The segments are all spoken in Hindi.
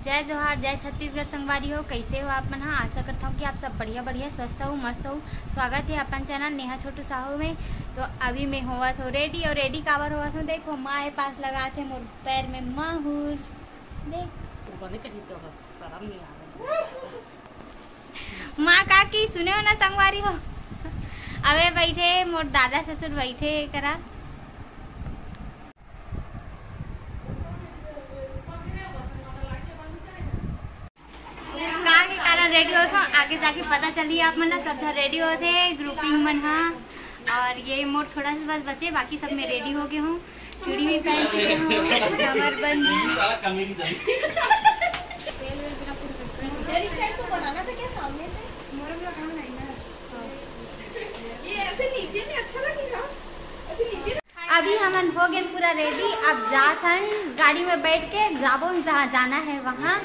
जय जोहार, जय छत्तीसगढ़ संगवारी हो। कैसे हो आप मन? हाँ, आशा करता हूँ कि आप सब बढ़िया बढ़िया स्वस्थ हो, मस्त हो। स्वागत है अपन चैनल नेहा छोटू साहू में। तो अभी मैं हुआ तो रेडी, और रेडी कावर हुआ तो देखो माँ के पास लगा थे मोर पैर में माहूर। देख माँ का की सुने हो ना संगवारी हो। अबे बैठे मोर दादा ससुर बैठे करा। रेडी हो तो आगे जाके पता चली आप मन सब रेडी होते ग्रुपिंग मन। हाँ, और ये मोर थोड़ा सा बस बचे, बाकी सब मैं रेडी हो गई हूँ। चूड़ी भी पहन चुके हूँ, कमर बंद। बनाना था क्या सामने से? ये ऐसे नीचे में अच्छा लगेगा, ऐसे नीचे। अभी हमन हो गए पूरा रेडी। अब जात हन गाड़ी में बैठ के जाबो जहाँ जाना है वहाँ।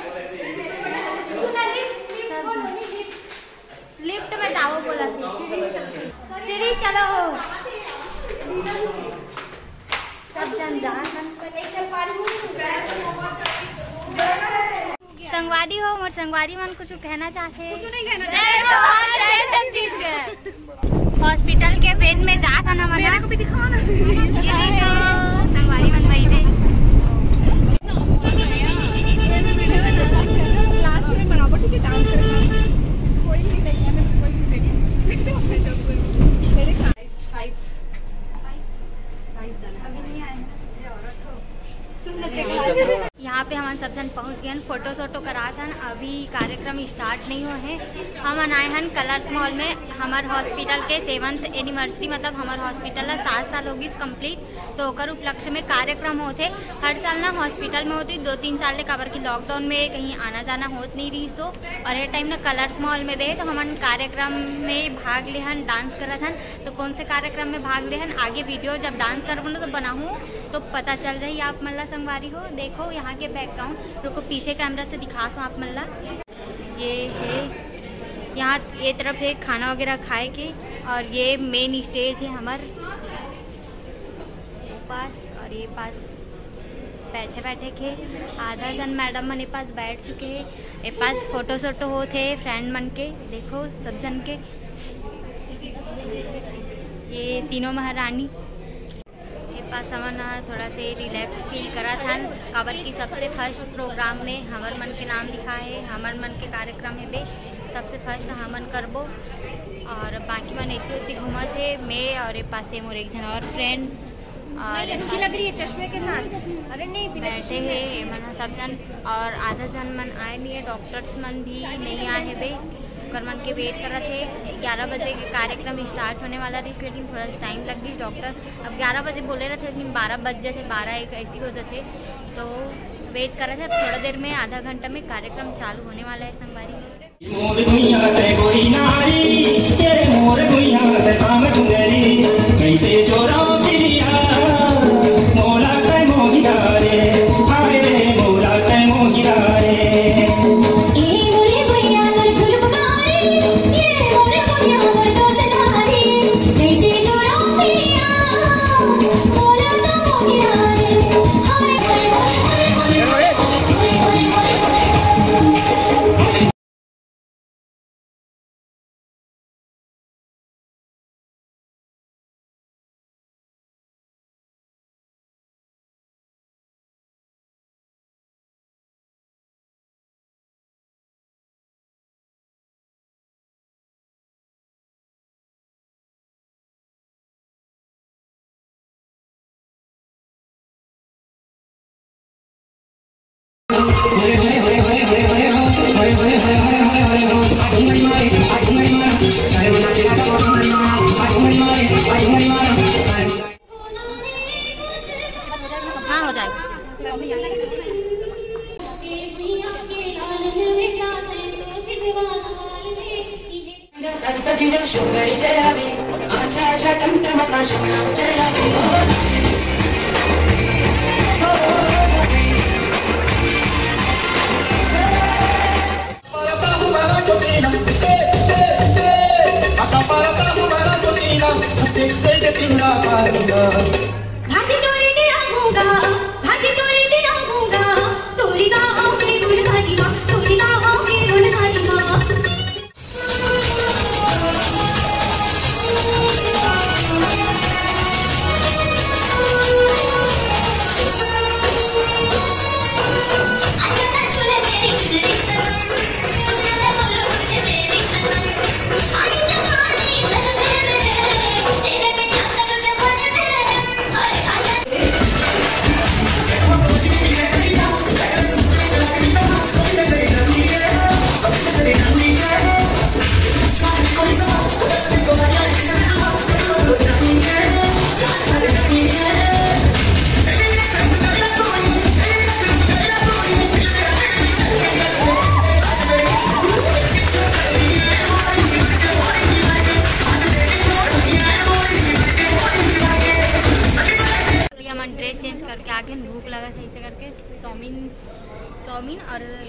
लिफ्ट में जाओ बोला थे, सीढ़ी चलो। सब जन जा संगवारी हो मोर संगवारी मन कुछ कहना चाहते? कुछ नहीं कहना चाहते। जय छत्तीसगढ़। हॉस्पिटल के बेड में जा था ना, मेरे को भी दिखाओ ना। संगवारी मन बैठे लास्ट में बनाओ, ठीक है? डांस करना यहाँ पे हम सब जन पहुँच गए। फोटो सोटो करा था। अभी कार्यक्रम स्टार्ट नहीं हुआ है। हम आए हैं कलर्स मॉल में। हमारे हॉस्पिटल के 7th एनिवर्सरी, मतलब हमारे हॉस्पिटल 7 साल होगी कंप्लीट, तो ओकर उपलक्ष्य में कार्यक्रम होते। हर साल ना हॉस्पिटल में होती 2-3 साल ले काबर की लॉकडाउन में कहीं आना जाना होत नहीं रही। तो और ये टाइम ना कलर्स मॉल में दे, तो हम कार्यक्रम में भाग ले हन, डांस करत हन। तो कौन से कार्यक्रम में भाग ले हन आगे वीडियो जब डांस कर तो बनाऊँ तो पता चल रही। आप मल्ला संगवारी हो देखो यहाँ के बैकग्राउंड। रुको पीछे कैमरा से दिखा दो आप मल्ला। ये है यहाँ ये तरफ है खाना वगैरह खाए के, और ये मेन स्टेज है हमार पास। और ये पास बैठे बैठे के आधा जन मैडम मन पास बैठ चुके हैं। ये पास फोटो सोटो होते फ्रेंड मन के, देखो सब जन के। ये तीनों महारानी पास हमन थोड़ा से रिलैक्स फील करा था। काबर की सबसे फर्स्ट प्रोग्राम में हमर मन के नाम लिखा है, हमर मन के कार्यक्रम है बे सबसे फर्स्ट हमन करबो। और बाकी मन इतनी उतनी घूमा थे मैं, और ये पास मोर एक जन और फ्रेंड और अच्छी लग रही है चश्मे के साथ। अरे नहीं, बैठे है मन सब जन। और आधा जन मन आए नहीं है, डॉक्टर्स मन भी नहीं आए है बे, कर मन के वेट कर रहे थे। 11 बजे के कार्यक्रम स्टार्ट होने वाला थी, लेकिन थोड़ा टाइम लग गई। डॉक्टर अब 11 बजे बोले रहे थे, लेकिन 12 बज जाते, 12-1 ऐसी हो जाते। तो वेट कर रहे थे। अब थोड़ा देर में आधा घंटा में कार्यक्रम चालू होने वाला है संगवारी। हाँ हो जाएगा। भाजी टोरी ने आऊंगा, भाजी टोरी ने आऊंगा, तोरी गाँव में गुलकारी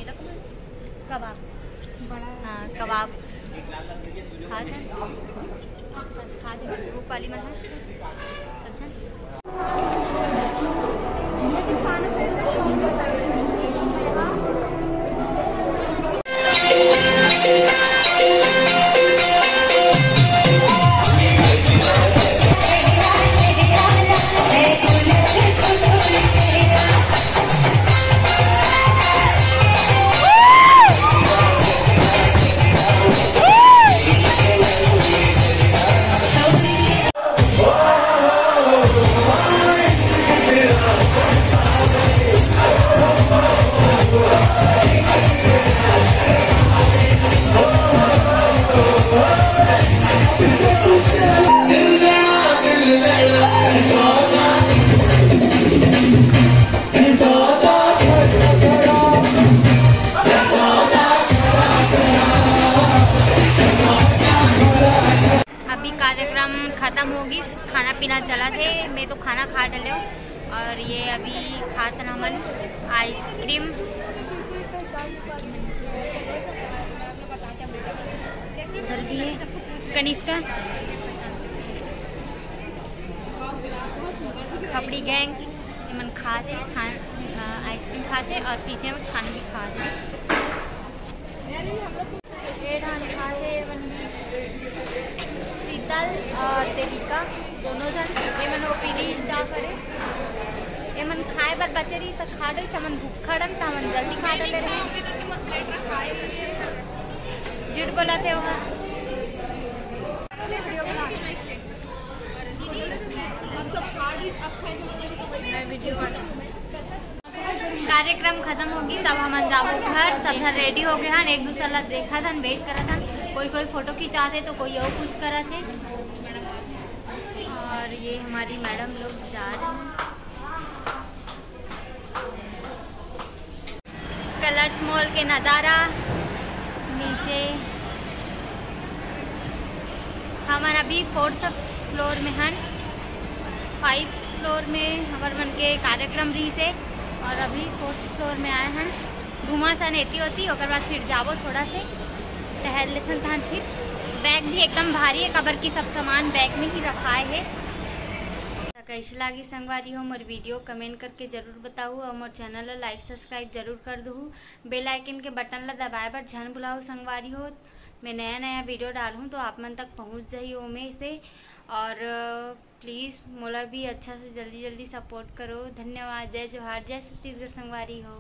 कबाब हाँ कबाब खा दे बस खा दे रूप वाली मतलब समझा। कार्यक्रम ख़त्म होगी, खाना पीना चला थे, मैं तो खाना खा डले हूँ और ये अभी खाते हमन आइसक्रीम। उधर भी है कनिष्का खपड़ी गैंग मन खाते आइसक्रीम खाते और पीछे में खाना भी खाते शीतल और देविका दोनों जन एमन ओपीडी स्टाफ करे एमन खाए बर बचरी सब खा गई समन भूखड़न त हमन जल्दी खा ले रहे जिड बोला थे वहाँ कार्यक्रम खत्म होगी, सब हमन जाबो घर, सब घर रेडी हो गए हन, एक दूसरा ला देखा था वेट करा था, कोई कोई फोटो खिंचा थे तो कोई और कुछ करा थे। और ये हमारी मैडम लोग जा रहे हैं। कलर्स मॉल के नज़ारा नीचे हमन अभी 4th फ्लोर में हन, 5 फ्लोर में हमार मन के कार्यक्रम रही से और अभी 4th फ्लोर में आए हैं। घुमा सन एती होती और बाद फिर जाबो थोड़ा से टहल लेते हैं। फिर बैग भी एकदम भारी है, कबर की सब सामान बैग में ही रखाए है। कैसे लागी संगवारी हो मोर वीडियो कमेंट करके जरूर बताऊ और मोर चैनल ला लाइक सब्सक्राइब जरूर कर दू। बेल आइकन के बटन ला दबाए बर झन बुलाओ संगवारी हो, मैं नया नया वीडियो डालूँ तो आप मन तक पहुँच जाइए ओमे से। और प्लीज़ मोला भी अच्छा से जल्दी जल्दी सपोर्ट करो। धन्यवाद। जय जोहार, जय छत्तीसगढ़ संगवारी हो।